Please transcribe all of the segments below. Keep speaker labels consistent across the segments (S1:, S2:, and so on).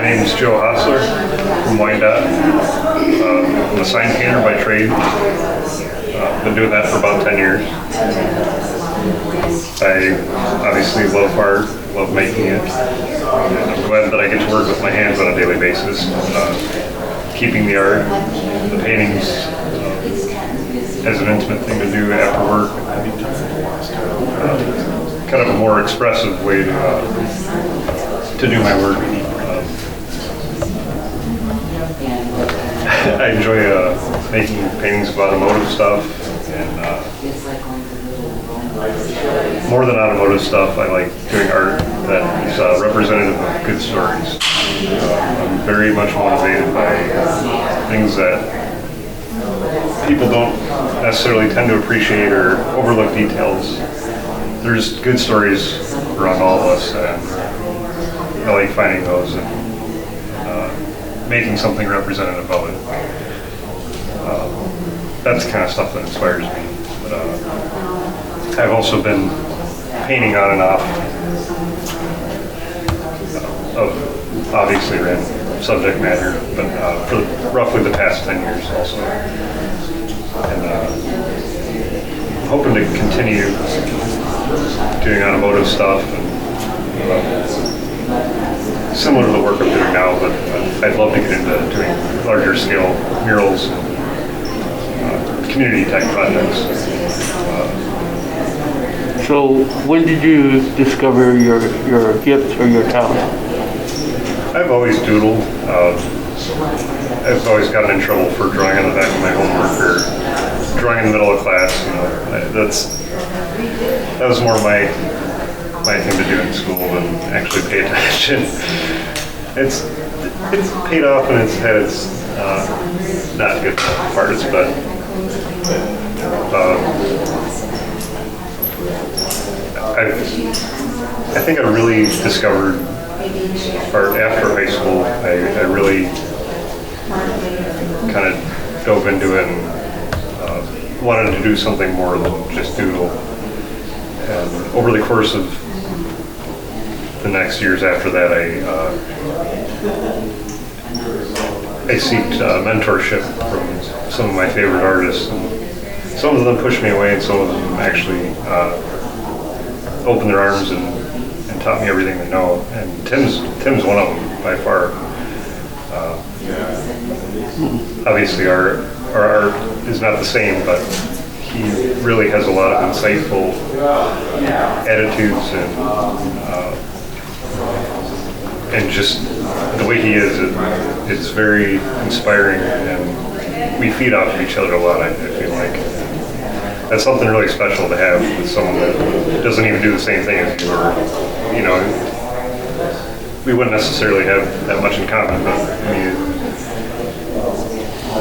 S1: name's Joe Hosler from Wyandotte. I'm a sign painter by trade. Been doing that for about 10 years. I obviously love art, love making it. And I'm glad that I get to work with my hands on a daily basis. Keeping the art, the paintings, as an intimate thing to do after work. Kind of a more expressive way to do my work. I enjoy making paintings of automotive stuff, and more than automotive stuff, I like doing art that is representative of good stories. I'm very much motivated by things that people don't necessarily tend to appreciate or overlook details. There's good stories around all of us, and I like finding those and making something representative of it. That's the kind of stuff that inspires me. But I've also been painting on and off of obviously random subject matter, but for roughly the past 10 years also. And hoping to continue doing automotive stuff and similar to the work I'm doing now, but I'd love to get into doing larger scale murals and community type projects.
S2: So when did you discover your gift or your talent?
S1: I've always doodled. I've always gotten in trouble for drawing on the back of my homework or drawing in the middle of class. You know, that was more my thing to do in school than actually pay attention. It's paid off and it's had its not good parts, but I think I really discovered art after high school. I really kind of dove into it and wanted to do something more than just doodle. And over the course of the next years after that, I seeked mentorship from some of my favorite artists. And some of them pushed me away, and some of them actually opened their arms and taught me everything they know. And Tim's one of them by far. Obviously, our art is not the same, but he really has a lot of insightful attitudes and just the way he is, it's very inspiring, and we feed off of each other a lot, I feel like. That's something really special to have with someone that doesn't even do the same thing as you, or, you know, we wouldn't necessarily have that much in common, but I mean,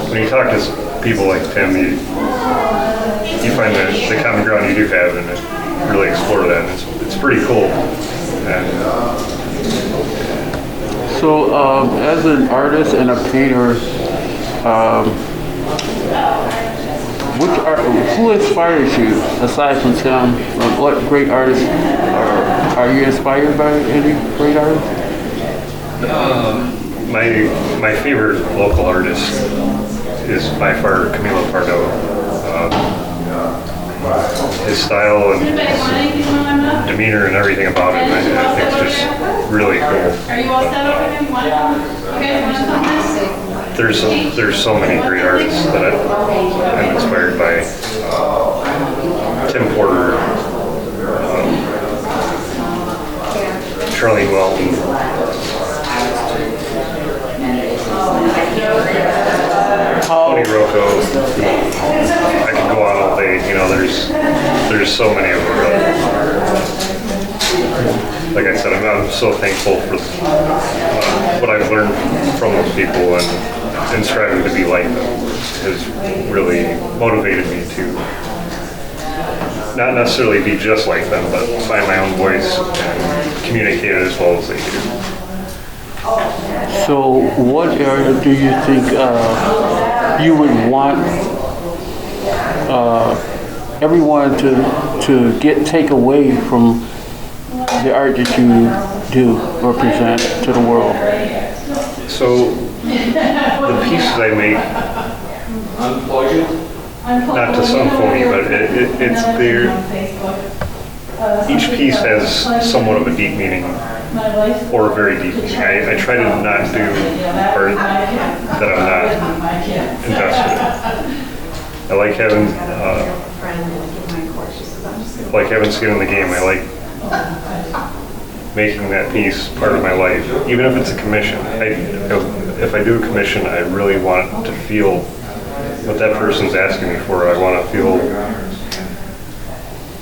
S1: when you talk to people like Tim, you find the common ground you do have, and really explore that. It's pretty cool. And,
S2: so, as an artist and a painter, who inspires you aside from Tim? What great artists are you inspired by? Any great artists?
S1: My favorite local artist is by far Camilo Pardo. His style and his demeanor and everything about him, I think is just really cool.
S3: Are you all set over him?
S1: There's so many great artists that I'm inspired by. Tim Porter, Charlene Welton, Tony Rocco. I could go on all day. You know, there's so many of them. But like I said, I'm so thankful for what I've learned from those people, and striving to be like them has really motivated me to not necessarily be just like them, but find my own voice and communicate it as well as they do.
S2: So what area do you think you would want everyone to take away from the art that you do or present to the world?
S1: So the pieces I make, not to sound phony, but it's there. Each piece has somewhat of a deep meaning, or a very deep meaning. I try to not do art that I'm not invested in. I like having skin in the game. I like making that piece part of my life, even if it's a commission. If I do a commission, I really want to feel what that person's asking me for. I want to feel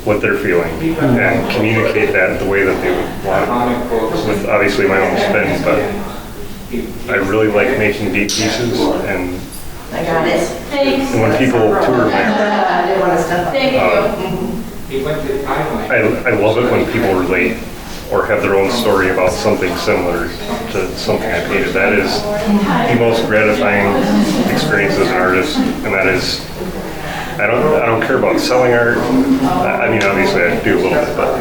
S1: what they're feeling and communicate that the way that they would want, with obviously my own spin. But I really like making deep pieces, and
S3: I got it. Thanks.
S1: when people tour my art,
S3: I didn't want to step. Thank you.
S1: I love it when people relate or have their own story about something similar to something I painted. That is the most gratifying experience as an artist, and that is, I don't care about selling art. I mean, obviously I do a little bit, but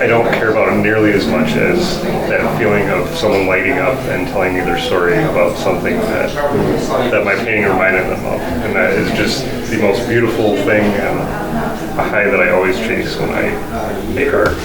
S1: I don't care about it nearly as much as that feeling of someone lighting up and telling me their story about something that my painting reminded them of. And that is just the most beautiful thing, and a high that I always chase when I make art.